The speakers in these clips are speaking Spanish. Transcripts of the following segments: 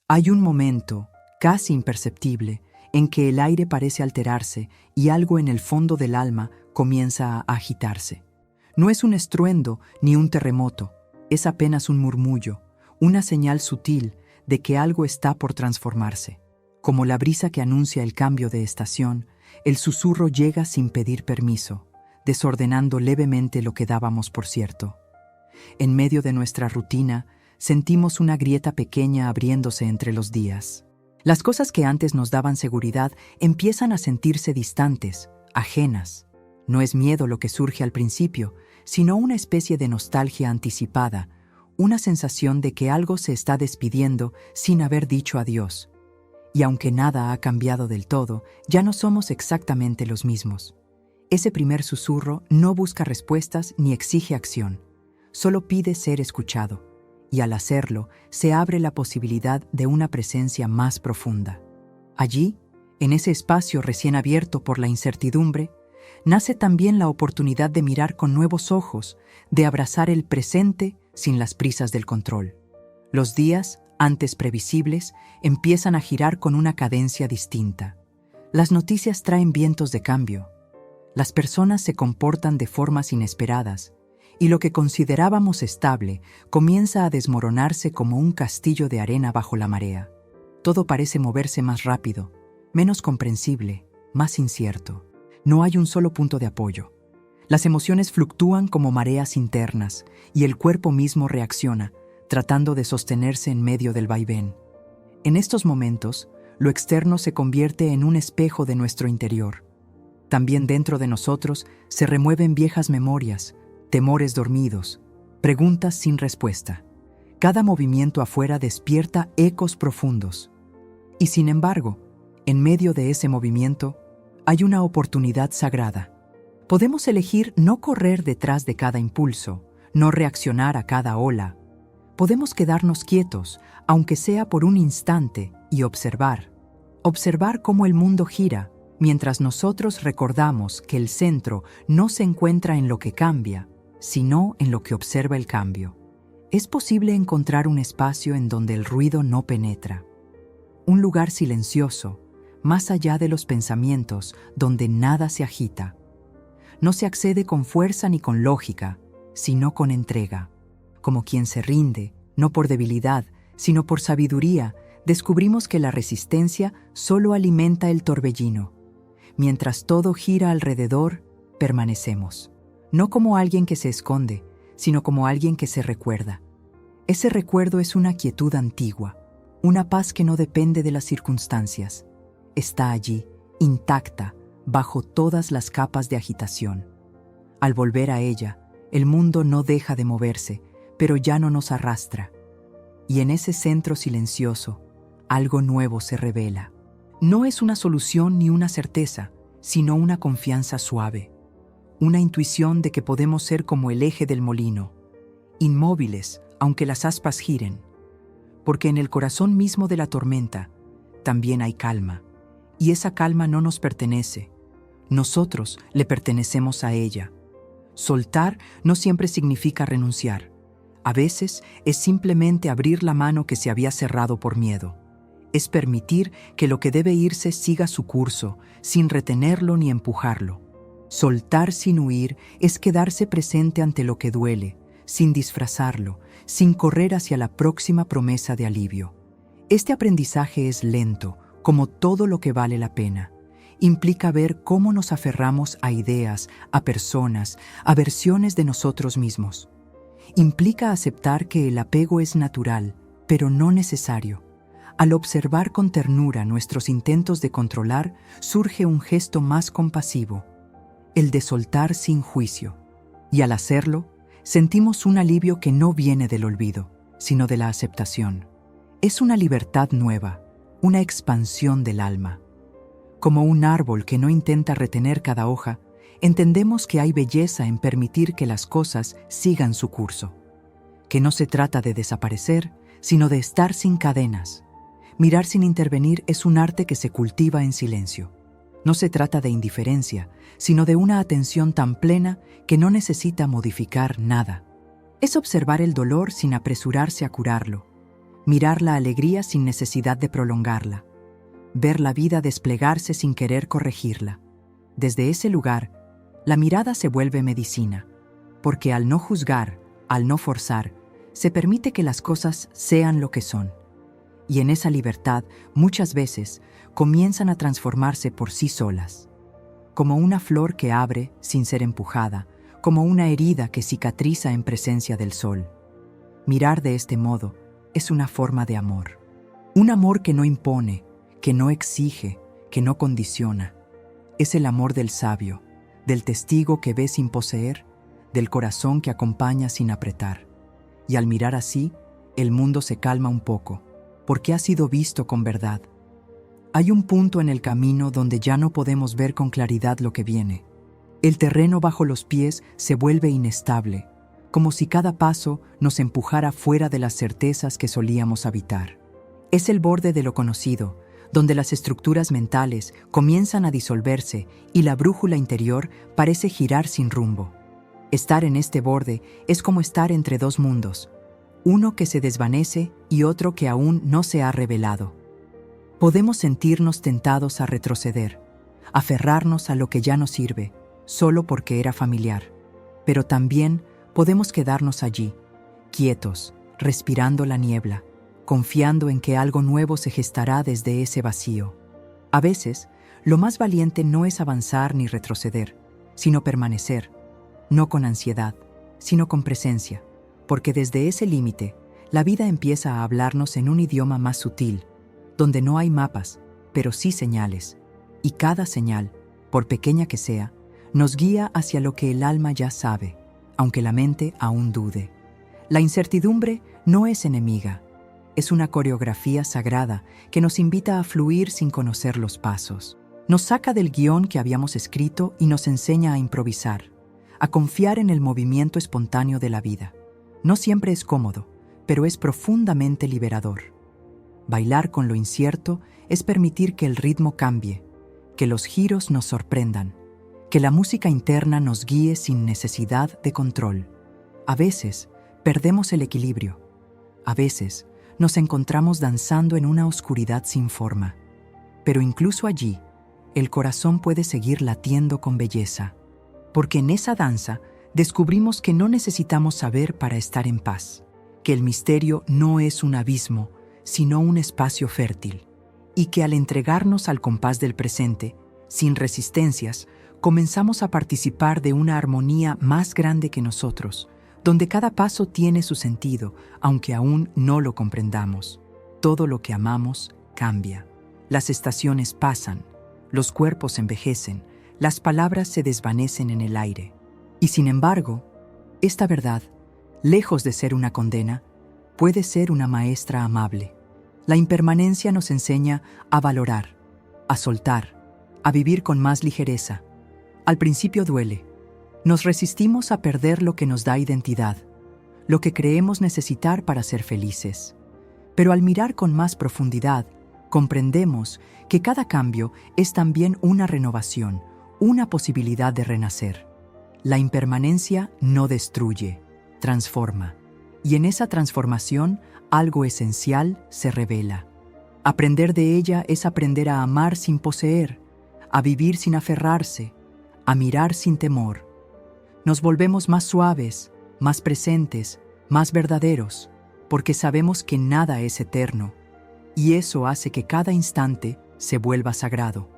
Hay un momento, casi imperceptible, en que el aire parece alterarse y algo en el fondo del alma comienza a agitarse. No es un estruendo ni un terremoto, es apenas un murmullo, una señal sutil de que algo está por transformarse. Como la brisa que anuncia el cambio de estación, el susurro llega sin pedir permiso, desordenando levemente lo que dábamos por cierto. En medio de nuestra rutina, sentimos una grieta pequeña abriéndose entre los días. Las cosas que antes nos daban seguridad empiezan a sentirse distantes, ajenas. No es miedo lo que surge al principio, sino una especie de nostalgia anticipada, una sensación de que algo se está despidiendo sin haber dicho adiós. Y aunque nada ha cambiado del todo, ya no somos exactamente los mismos. Ese primer susurro no busca respuestas ni exige acción, solo pide ser escuchado. Y al hacerlo, se abre la posibilidad de una presencia más profunda. Allí, en ese espacio recién abierto por la incertidumbre, nace también la oportunidad de mirar con nuevos ojos, de abrazar el presente sin las prisas del control. Los días, antes previsibles, empiezan a girar con una cadencia distinta. Las noticias traen vientos de cambio. Las personas se comportan de formas inesperadas, y lo que considerábamos estable comienza a desmoronarse como un castillo de arena bajo la marea. Todo parece moverse más rápido, menos comprensible, más incierto. No hay un solo punto de apoyo. Las emociones fluctúan como mareas internas y el cuerpo mismo reacciona, tratando de sostenerse en medio del vaivén. En estos momentos, lo externo se convierte en un espejo de nuestro interior. También dentro de nosotros se remueven viejas memorias, temores dormidos, preguntas sin respuesta. Cada movimiento afuera despierta ecos profundos. Y sin embargo, en medio de ese movimiento, hay una oportunidad sagrada. Podemos elegir no correr detrás de cada impulso, no reaccionar a cada ola. Podemos quedarnos quietos, aunque sea por un instante, y observar. Observar cómo el mundo gira, mientras nosotros recordamos que el centro no se encuentra en lo que cambia, sino en lo que observa el cambio. Es posible encontrar un espacio en donde el ruido no penetra. Un lugar silencioso, más allá de los pensamientos, donde nada se agita. No se accede con fuerza ni con lógica, sino con entrega. Como quien se rinde, no por debilidad, sino por sabiduría, descubrimos que la resistencia solo alimenta el torbellino. Mientras todo gira alrededor, permanecemos. No como alguien que se esconde, sino como alguien que se recuerda. Ese recuerdo es una quietud antigua, una paz que no depende de las circunstancias. Está allí, intacta, bajo todas las capas de agitación. Al volver a ella, el mundo no deja de moverse, pero ya no nos arrastra. Y en ese centro silencioso, algo nuevo se revela. No es una solución ni una certeza, sino una confianza suave. Una intuición de que podemos ser como el eje del molino, inmóviles aunque las aspas giren, porque en el corazón mismo de la tormenta también hay calma, y esa calma no nos pertenece, nosotros le pertenecemos a ella. Soltar no siempre significa renunciar, a veces es simplemente abrir la mano que se había cerrado por miedo, es permitir que lo que debe irse siga su curso, sin retenerlo ni empujarlo. Soltar sin huir es quedarse presente ante lo que duele, sin disfrazarlo, sin correr hacia la próxima promesa de alivio. Este aprendizaje es lento, como todo lo que vale la pena. Implica ver cómo nos aferramos a ideas, a personas, a versiones de nosotros mismos. Implica aceptar que el apego es natural, pero no necesario. Al observar con ternura nuestros intentos de controlar, surge un gesto más compasivo, el de soltar sin juicio. Y al hacerlo, sentimos un alivio que no viene del olvido, sino de la aceptación. Es una libertad nueva, una expansión del alma. Como un árbol que no intenta retener cada hoja, entendemos que hay belleza en permitir que las cosas sigan su curso. Que no se trata de desaparecer, sino de estar sin cadenas. Mirar sin intervenir es un arte que se cultiva en silencio. No se trata de indiferencia, sino de una atención tan plena que no necesita modificar nada. Es observar el dolor sin apresurarse a curarlo, mirar la alegría sin necesidad de prolongarla, ver la vida desplegarse sin querer corregirla. Desde ese lugar, la mirada se vuelve medicina, porque al no juzgar, al no forzar, se permite que las cosas sean lo que son. Y en esa libertad, muchas veces, comienzan a transformarse por sí solas. Como una flor que abre sin ser empujada, como una herida que cicatriza en presencia del sol. Mirar de este modo es una forma de amor. Un amor que no impone, que no exige, que no condiciona. Es el amor del sabio, del testigo que ve sin poseer, del corazón que acompaña sin apretar. Y al mirar así, el mundo se calma un poco, porque ha sido visto con verdad. Hay un punto en el camino donde ya no podemos ver con claridad lo que viene. El terreno bajo los pies se vuelve inestable, como si cada paso nos empujara fuera de las certezas que solíamos habitar. Es el borde de lo conocido, donde las estructuras mentales comienzan a disolverse y la brújula interior parece girar sin rumbo. Estar en este borde es como estar entre dos mundos, uno que se desvanece y otro que aún no se ha revelado. Podemos sentirnos tentados a retroceder, aferrarnos a lo que ya no sirve, solo porque era familiar, pero también podemos quedarnos allí, quietos, respirando la niebla, confiando en que algo nuevo se gestará desde ese vacío. A veces, lo más valiente no es avanzar ni retroceder, sino permanecer, no con ansiedad, sino con presencia, porque desde ese límite, la vida empieza a hablarnos en un idioma más sutil, donde no hay mapas, pero sí señales, y cada señal, por pequeña que sea, nos guía hacia lo que el alma ya sabe, aunque la mente aún dude. La incertidumbre no es enemiga, es una coreografía sagrada que nos invita a fluir sin conocer los pasos. Nos saca del guión que habíamos escrito y nos enseña a improvisar, a confiar en el movimiento espontáneo de la vida. No siempre es cómodo, pero es profundamente liberador. Bailar con lo incierto es permitir que el ritmo cambie, que los giros nos sorprendan, que la música interna nos guíe sin necesidad de control. A veces perdemos el equilibrio, a veces nos encontramos danzando en una oscuridad sin forma, pero incluso allí, el corazón puede seguir latiendo con belleza, porque en esa danza descubrimos que no necesitamos saber para estar en paz, que el misterio no es un abismo, sino un espacio fértil, y que al entregarnos al compás del presente, sin resistencias, comenzamos a participar de una armonía más grande que nosotros, donde cada paso tiene su sentido, aunque aún no lo comprendamos. Todo lo que amamos cambia. Las estaciones pasan, los cuerpos envejecen, las palabras se desvanecen en el aire. Y sin embargo, esta verdad, lejos de ser una condena, puede ser una maestra amable. La impermanencia nos enseña a valorar, a soltar, a vivir con más ligereza. Al principio duele. Nos resistimos a perder lo que nos da identidad, lo que creemos necesitar para ser felices. Pero al mirar con más profundidad, comprendemos que cada cambio es también una renovación, una posibilidad de renacer. La impermanencia no destruye, transforma. Y en esa transformación, algo esencial se revela. Aprender de ella es aprender a amar sin poseer, a vivir sin aferrarse, a mirar sin temor. Nos volvemos más suaves, más presentes, más verdaderos, porque sabemos que nada es eterno, y eso hace que cada instante se vuelva sagrado,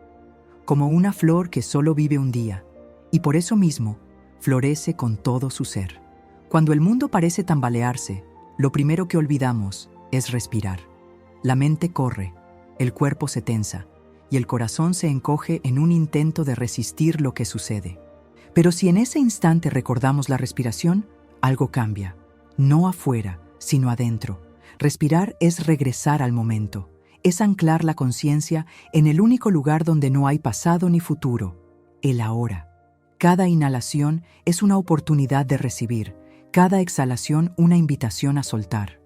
como una flor que solo vive un día, y por eso mismo florece con todo su ser. Cuando el mundo parece tambalearse, lo primero que olvidamos es respirar. La mente corre, el cuerpo se tensa, y el corazón se encoge en un intento de resistir lo que sucede. Pero si en ese instante recordamos la respiración, algo cambia, no afuera, sino adentro. Respirar es regresar al momento, es anclar la conciencia en el único lugar donde no hay pasado ni futuro, el ahora. Cada inhalación es una oportunidad de recibir, cada exhalación una invitación a soltar.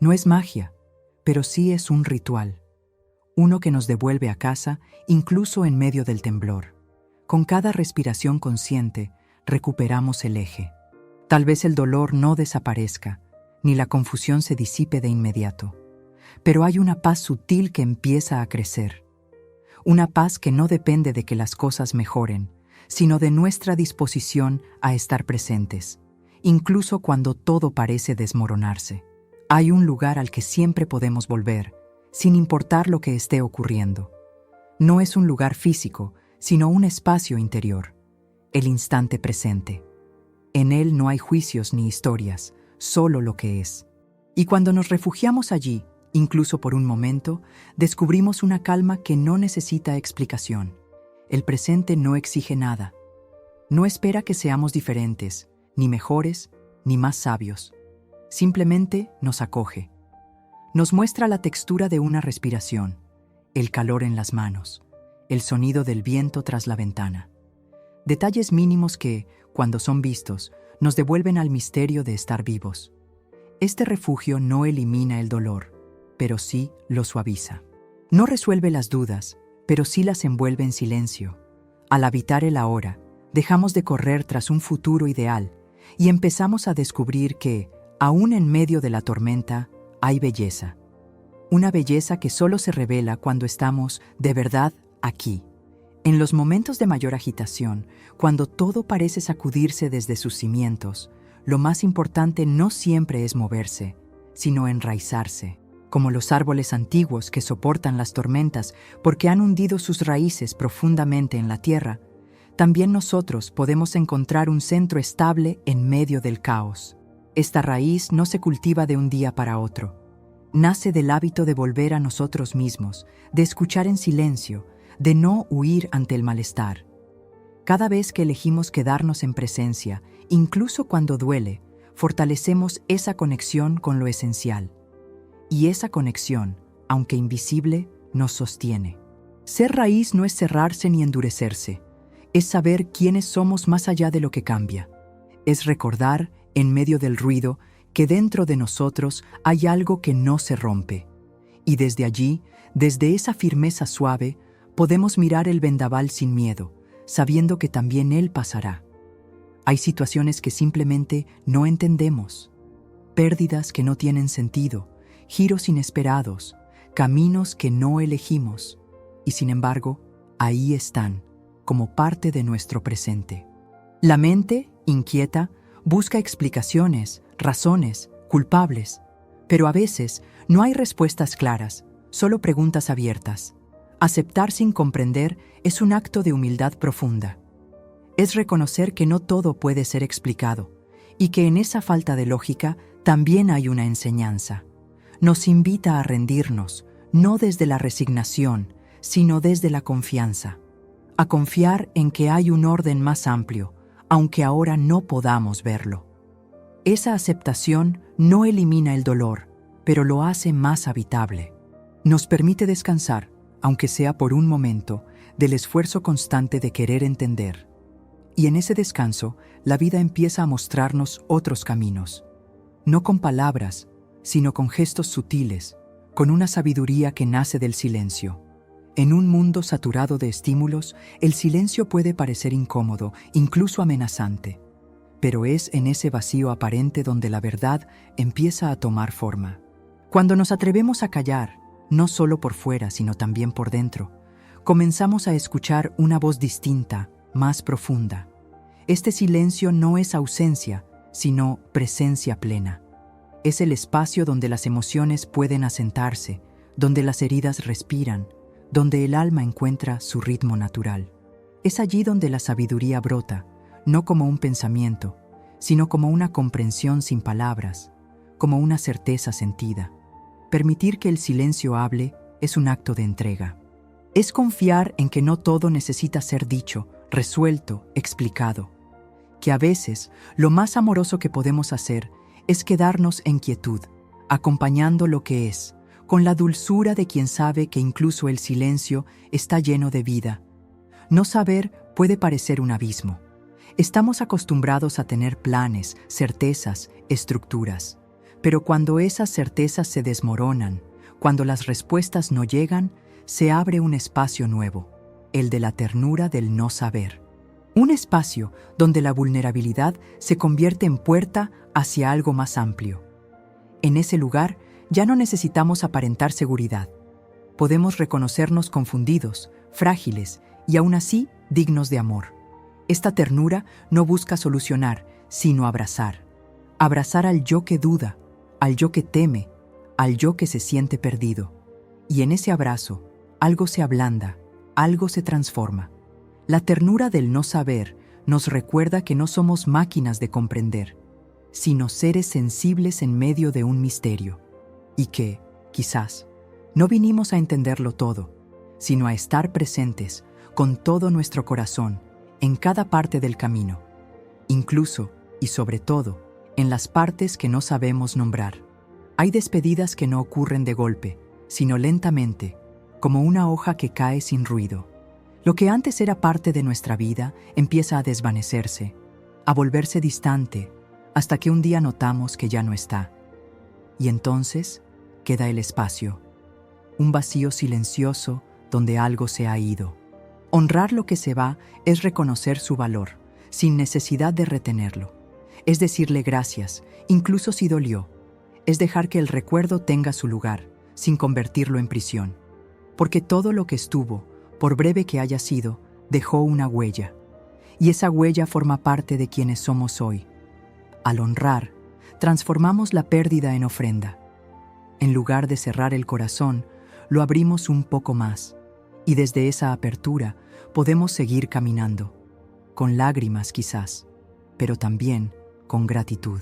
No es magia, pero sí es un ritual, uno que nos devuelve a casa incluso en medio del temblor. Con cada respiración consciente, recuperamos el eje. Tal vez el dolor no desaparezca, ni la confusión se disipe de inmediato, pero hay una paz sutil que empieza a crecer. Una paz que no depende de que las cosas mejoren, sino de nuestra disposición a estar presentes, incluso cuando todo parece desmoronarse. Hay un lugar al que siempre podemos volver, sin importar lo que esté ocurriendo. No es un lugar físico, sino un espacio interior, el instante presente. En él no hay juicios ni historias, solo lo que es. Y cuando nos refugiamos allí, incluso por un momento, descubrimos una calma que no necesita explicación. El presente no exige nada. No espera que seamos diferentes, ni mejores, ni más sabios. Simplemente nos acoge. Nos muestra la textura de una respiración, el calor en las manos, el sonido del viento tras la ventana. Detalles mínimos que, cuando son vistos, nos devuelven al misterio de estar vivos. Este refugio no elimina el dolor, pero sí lo suaviza. No resuelve las dudas, pero sí las envuelve en silencio. Al habitar el ahora, dejamos de correr tras un futuro ideal y empezamos a descubrir que, aún en medio de la tormenta, hay belleza. Una belleza que solo se revela cuando estamos, de verdad, aquí. En los momentos de mayor agitación, cuando todo parece sacudirse desde sus cimientos, lo más importante no siempre es moverse, sino enraizarse, como los árboles antiguos que soportan las tormentas porque han hundido sus raíces profundamente en la tierra. También nosotros podemos encontrar un centro estable en medio del caos. Esta raíz no se cultiva de un día para otro. Nace del hábito de volver a nosotros mismos, de escuchar en silencio, de no huir ante el malestar. Cada vez que elegimos quedarnos en presencia, incluso cuando duele, fortalecemos esa conexión con lo esencial. Y esa conexión, aunque invisible, nos sostiene. Ser raíz no es cerrarse ni endurecerse, es saber quiénes somos más allá de lo que cambia. Es recordar, en medio del ruido, que dentro de nosotros hay algo que no se rompe. Y desde allí, desde esa firmeza suave, podemos mirar el vendaval sin miedo, sabiendo que también él pasará. Hay situaciones que simplemente no entendemos, pérdidas que no tienen sentido, giros inesperados, caminos que no elegimos, y sin embargo, ahí están, como parte de nuestro presente. La mente, inquieta, busca explicaciones, razones, culpables, pero a veces no hay respuestas claras, solo preguntas abiertas. Aceptar sin comprender es un acto de humildad profunda. Es reconocer que no todo puede ser explicado y que en esa falta de lógica también hay una enseñanza. Nos invita a rendirnos, no desde la resignación, sino desde la confianza. A confiar en que hay un orden más amplio, aunque ahora no podamos verlo. Esa aceptación no elimina el dolor, pero lo hace más habitable. Nos permite descansar, aunque sea por un momento, del esfuerzo constante de querer entender. Y en ese descanso, la vida empieza a mostrarnos otros caminos. No con palabras, sino con gestos sutiles, con una sabiduría que nace del silencio. En un mundo saturado de estímulos, el silencio puede parecer incómodo, incluso amenazante. Pero es en ese vacío aparente donde la verdad empieza a tomar forma. Cuando nos atrevemos a callar, no solo por fuera, sino también por dentro, comenzamos a escuchar una voz distinta, más profunda. Este silencio no es ausencia, sino presencia plena. Es el espacio donde las emociones pueden asentarse, donde las heridas respiran, donde el alma encuentra su ritmo natural. Es allí donde la sabiduría brota, no como un pensamiento, sino como una comprensión sin palabras, como una certeza sentida. Permitir que el silencio hable es un acto de entrega. Es confiar en que no todo necesita ser dicho, resuelto, explicado. Que a veces lo más amoroso que podemos hacer es quedarnos en quietud, acompañando lo que es, con la dulzura de quien sabe que incluso el silencio está lleno de vida. No saber puede parecer un abismo. Estamos acostumbrados a tener planes, certezas, estructuras. Pero cuando esas certezas se desmoronan, cuando las respuestas no llegan, se abre un espacio nuevo, el de la ternura del no saber. Un espacio donde la vulnerabilidad se convierte en puerta hacia algo más amplio. En ese lugar, Ya no necesitamos aparentar seguridad. Podemos reconocernos confundidos, frágiles y aún así dignos de amor. Esta ternura no busca solucionar, sino abrazar. Abrazar al yo que duda, al yo que teme, al yo que se siente perdido. Y en ese abrazo, algo se ablanda, algo se transforma. La ternura del no saber nos recuerda que no somos máquinas de comprender, sino seres sensibles en medio de un misterio. Y que, quizás, no vinimos a entenderlo todo, sino a estar presentes con todo nuestro corazón en cada parte del camino, incluso y sobre todo en las partes que no sabemos nombrar. Hay despedidas que no ocurren de golpe, sino lentamente, como una hoja que cae sin ruido. Lo que antes era parte de nuestra vida empieza a desvanecerse, a volverse distante, hasta que un día notamos que ya no está. Y entonces queda el espacio, un vacío silencioso donde algo se ha ido. Honrar lo que se va es reconocer su valor, sin necesidad de retenerlo. Es decirle gracias, incluso si dolió. Es dejar que el recuerdo tenga su lugar, sin convertirlo en prisión. Porque todo lo que estuvo, por breve que haya sido, dejó una huella. Y esa huella forma parte de quienes somos hoy. Al honrar, transformamos la pérdida en ofrenda. En lugar de cerrar el corazón, lo abrimos un poco más. Y desde esa apertura podemos seguir caminando. Con lágrimas quizás, pero también con gratitud.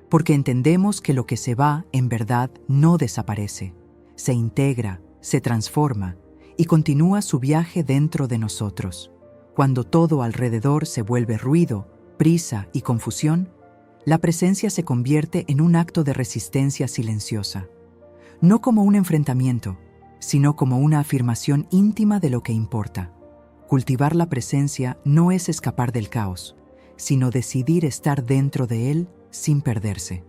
Porque entendemos que lo que se va en verdad no desaparece. Se integra, se transforma y continúa su viaje dentro de nosotros. Cuando todo alrededor se vuelve ruido, prisa y confusión, la presencia se convierte en un acto de resistencia silenciosa. No como un enfrentamiento, sino como una afirmación íntima de lo que importa. Cultivar la presencia no es escapar del caos, sino decidir estar dentro de él sin perderse.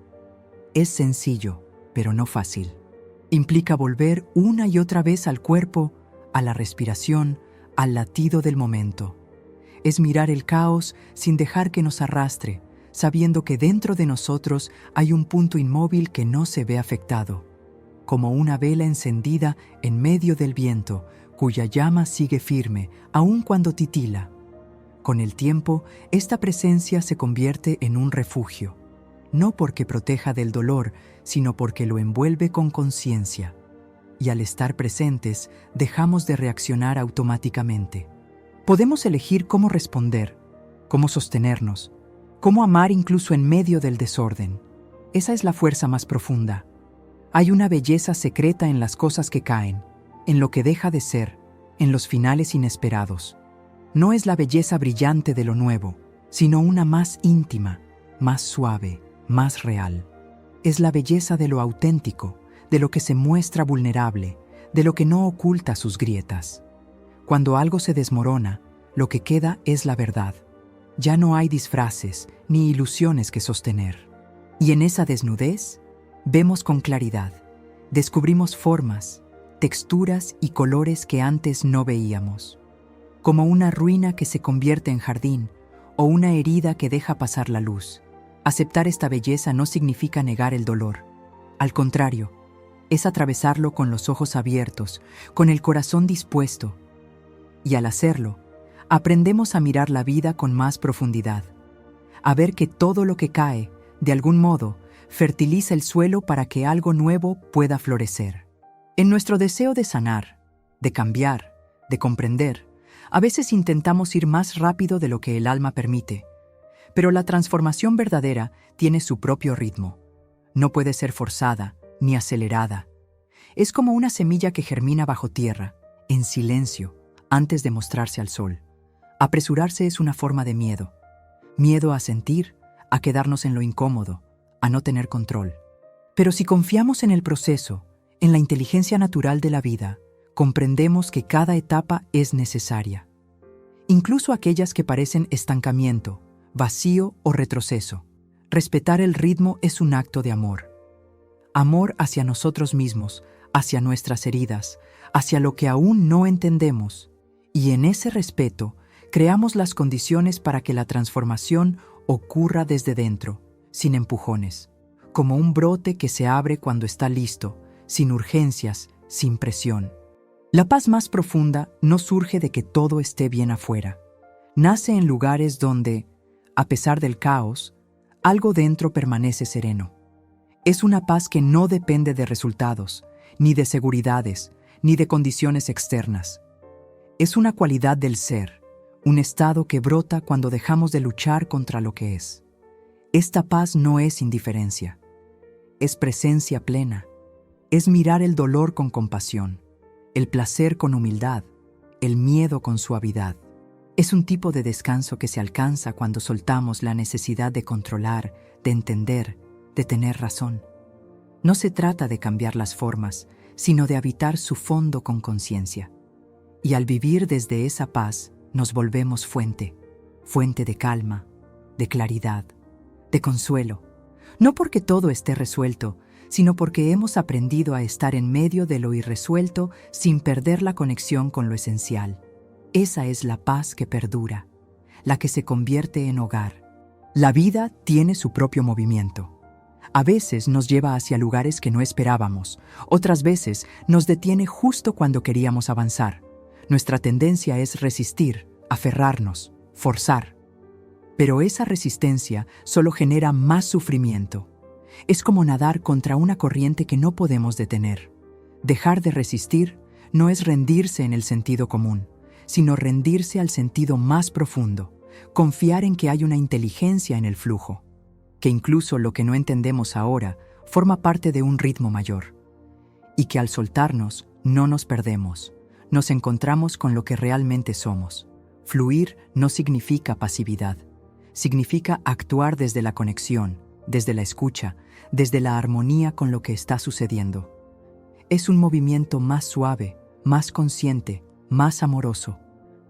Es sencillo, pero no fácil. Implica volver una y otra vez al cuerpo, a la respiración, al latido del momento. Es mirar el caos sin dejar que nos arrastre, sabiendo que dentro de nosotros hay un punto inmóvil que no se ve afectado, como una vela encendida en medio del viento, cuya llama sigue firme, aun cuando titila. Con el tiempo, esta presencia se convierte en un refugio, no porque proteja del dolor, sino porque lo envuelve con conciencia. Y al estar presentes, dejamos de reaccionar automáticamente. Podemos elegir cómo responder, cómo sostenernos, cómo amar incluso en medio del desorden. Esa es la fuerza más profunda. Hay una belleza secreta en las cosas que caen, en lo que deja de ser, en los finales inesperados. No es la belleza brillante de lo nuevo, sino una más íntima, más suave, más real. Es la belleza de lo auténtico, de lo que se muestra vulnerable, de lo que no oculta sus grietas. Cuando algo se desmorona, lo que queda es la verdad. Ya no hay disfraces ni ilusiones que sostener. Y en esa desnudez, vemos con claridad, descubrimos formas, texturas y colores que antes no veíamos. Como una ruina que se convierte en jardín o una herida que deja pasar la luz. Aceptar esta belleza no significa negar el dolor. Al contrario, es atravesarlo con los ojos abiertos, con el corazón dispuesto. Y al hacerlo, aprendemos a mirar la vida con más profundidad, a ver que todo lo que cae, de algún modo, fertiliza el suelo para que algo nuevo pueda florecer. En nuestro deseo de sanar, de cambiar, de comprender, a veces intentamos ir más rápido de lo que el alma permite, pero la transformación verdadera tiene su propio ritmo. No puede ser forzada ni acelerada. Es como una semilla que germina bajo tierra, en silencio, antes de mostrarse al sol. Apresurarse es una forma de miedo. Miedo a sentir, a quedarnos en lo incómodo, a no tener control. Pero si confiamos en el proceso, en la inteligencia natural de la vida, comprendemos que cada etapa es necesaria. Incluso aquellas que parecen estancamiento, vacío o retroceso. Respetar el ritmo es un acto de amor. Amor hacia nosotros mismos, hacia nuestras heridas, hacia lo que aún no entendemos. Y en ese respeto, creamos las condiciones para que la transformación ocurra desde dentro, sin empujones, como un brote que se abre cuando está listo, sin urgencias, sin presión. La paz más profunda no surge de que todo esté bien afuera. Nace en lugares donde, a pesar del caos, algo dentro permanece sereno. Es una paz que no depende de resultados, ni de seguridades, ni de condiciones externas. Es una cualidad del ser, un estado que brota cuando dejamos de luchar contra lo que es. Esta paz no es indiferencia, es presencia plena, es mirar el dolor con compasión, el placer con humildad, el miedo con suavidad. Es un tipo de descanso que se alcanza cuando soltamos la necesidad de controlar, de entender, de tener razón. No se trata de cambiar las formas, sino de habitar su fondo con conciencia. Y al vivir desde esa paz, nos volvemos fuente de calma, de claridad, de consuelo. No porque todo esté resuelto, sino porque hemos aprendido a estar en medio de lo irresuelto sin perder la conexión con lo esencial. Esa es la paz que perdura, la que se convierte en hogar. La vida tiene su propio movimiento. A veces nos lleva hacia lugares que no esperábamos, otras veces nos detiene justo cuando queríamos avanzar. Nuestra tendencia es resistir, aferrarnos, forzar. Pero esa resistencia solo genera más sufrimiento. Es como nadar contra una corriente que no podemos detener. Dejar de resistir no es rendirse en el sentido común, sino rendirse al sentido más profundo, confiar en que hay una inteligencia en el flujo, que incluso lo que no entendemos ahora forma parte de un ritmo mayor, y que al soltarnos no nos perdemos, nos encontramos con lo que realmente somos. Fluir no significa pasividad, significa actuar desde la conexión, desde la escucha, desde la armonía con lo que está sucediendo. Es un movimiento más suave, más consciente, más amoroso.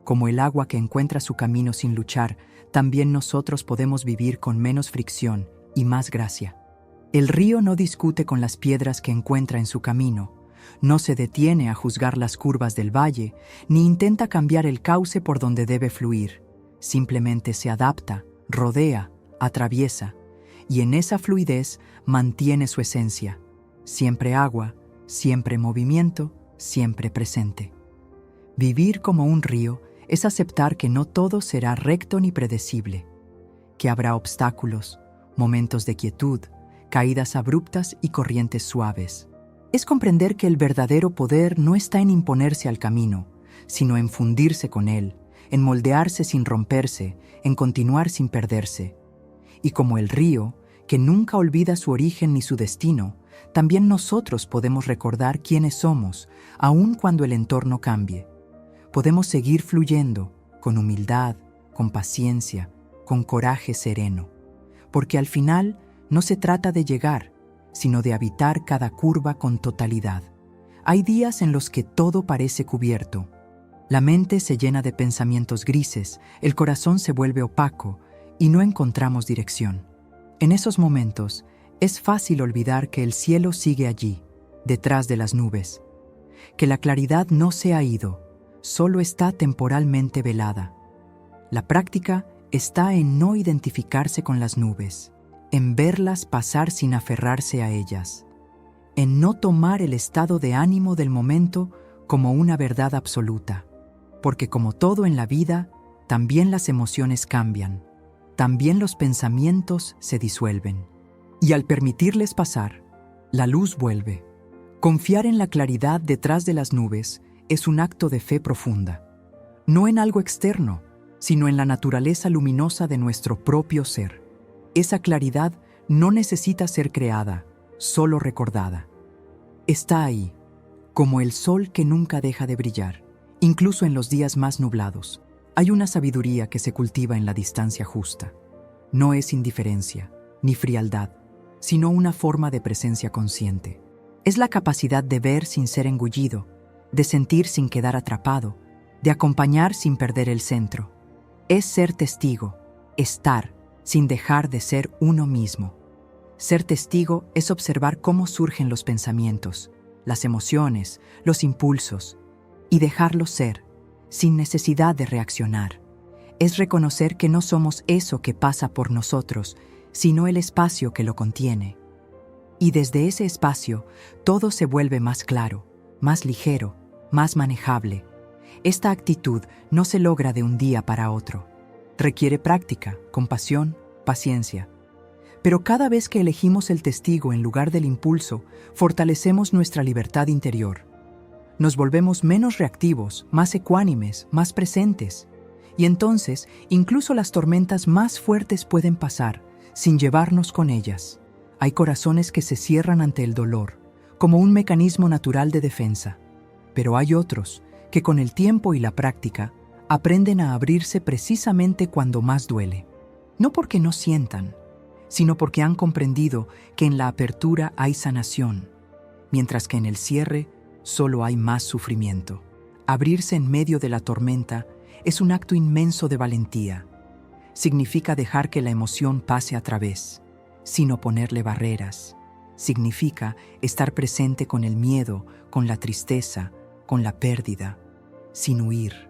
Como el agua que encuentra su camino sin luchar, también nosotros podemos vivir con menos fricción y más gracia. El río no discute con las piedras que encuentra en su camino, no se detiene a juzgar las curvas del valle, ni intenta cambiar el cauce por donde debe fluir. Simplemente se adapta, rodea, atraviesa, y en esa fluidez mantiene su esencia. Siempre agua, siempre movimiento, siempre presente. Vivir como un río es aceptar que no todo será recto ni predecible, que habrá obstáculos, momentos de quietud, caídas abruptas y corrientes suaves. Es comprender que el verdadero poder no está en imponerse al camino, sino en fundirse con él, en moldearse sin romperse, en continuar sin perderse. Y como el río, que nunca olvida su origen ni su destino, también nosotros podemos recordar quiénes somos, aun cuando el entorno cambie. Podemos seguir fluyendo, con humildad, con paciencia, con coraje sereno, porque al final no se trata de llegar, sino de habitar cada curva con totalidad. Hay días en los que todo parece cubierto. La mente se llena de pensamientos grises, el corazón se vuelve opaco y no encontramos dirección. En esos momentos, es fácil olvidar que el cielo sigue allí, detrás de las nubes, que la claridad no se ha ido, solo está temporalmente velada. La práctica está en no identificarse con las nubes, en verlas pasar sin aferrarse a ellas, en no tomar el estado de ánimo del momento como una verdad absoluta, porque como todo en la vida, también las emociones cambian, también los pensamientos se disuelven. Y al permitirles pasar, la luz vuelve. Confiar en la claridad detrás de las nubes es un acto de fe profunda, no en algo externo, sino en la naturaleza luminosa de nuestro propio ser. Esa claridad no necesita ser creada, solo recordada. Está ahí, como el sol que nunca deja de brillar, incluso en los días más nublados. Hay una sabiduría que se cultiva en la distancia justa. No es indiferencia, ni frialdad, sino una forma de presencia consciente. Es la capacidad de ver sin ser engullido, de sentir sin quedar atrapado, de acompañar sin perder el centro. Es ser testigo, estar, sin dejar de ser uno mismo. Ser testigo es observar cómo surgen los pensamientos, las emociones, los impulsos, y dejarlos ser, sin necesidad de reaccionar. Es reconocer que no somos eso que pasa por nosotros, sino el espacio que lo contiene. Y desde ese espacio, todo se vuelve más claro, más ligero, más manejable. Esta actitud no se logra de un día para otro. Requiere práctica, compasión, paciencia. Pero cada vez que elegimos el testigo en lugar del impulso, fortalecemos nuestra libertad interior. Nos volvemos menos reactivos, más ecuánimes, más presentes. Y entonces, incluso las tormentas más fuertes pueden pasar, sin llevarnos con ellas. Hay corazones que se cierran ante el dolor, como un mecanismo natural de defensa. Pero hay otros que con el tiempo y la práctica aprenden a abrirse precisamente cuando más duele. No porque no sientan, sino porque han comprendido que en la apertura hay sanación, mientras que en el cierre solo hay más sufrimiento. Abrirse en medio de la tormenta es un acto inmenso de valentía. Significa dejar que la emoción pase a través, sin oponerle barreras. Significa estar presente con el miedo, con la tristeza, con la pérdida, sin huir.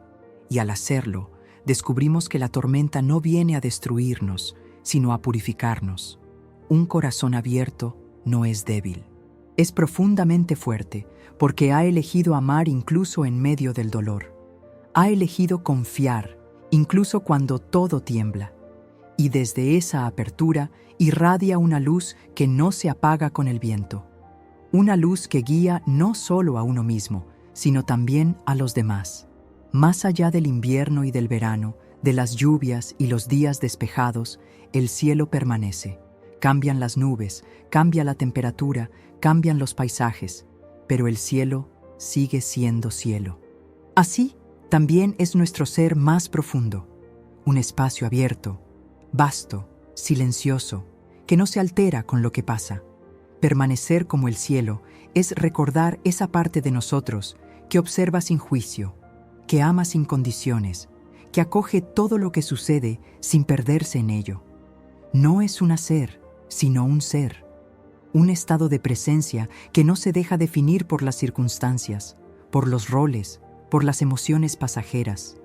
Y al hacerlo, descubrimos que la tormenta no viene a destruirnos, sino a purificarnos. Un corazón abierto no es débil. Es profundamente fuerte porque ha elegido amar incluso en medio del dolor. Ha elegido confiar incluso cuando todo tiembla. Y desde esa apertura irradia una luz que no se apaga con el viento. Una luz que guía no solo a uno mismo, sino también a los demás. Más allá del invierno y del verano, de las lluvias y los días despejados, el cielo permanece. Cambian las nubes, cambia la temperatura, cambian los paisajes, pero el cielo sigue siendo cielo. Así, también es nuestro ser más profundo, un espacio abierto, vasto, silencioso, que no se altera con lo que pasa. Permanecer como el cielo es recordar esa parte de nosotros que observa sin juicio, que ama sin condiciones, que acoge todo lo que sucede sin perderse en ello. No es un hacer, sino un ser, un estado de presencia que no se deja definir por las circunstancias, por los roles, por las emociones pasajeras.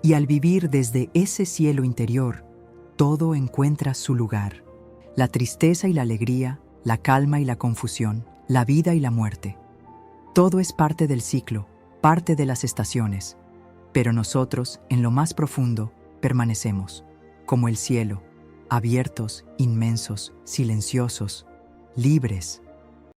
Y al vivir desde ese cielo interior, todo encuentra su lugar. La tristeza y la alegría, la calma y la confusión, la vida y la muerte. Todo es parte del ciclo, parte de las estaciones. Pero nosotros, en lo más profundo, permanecemos, como el cielo, abiertos, inmensos, silenciosos, libres,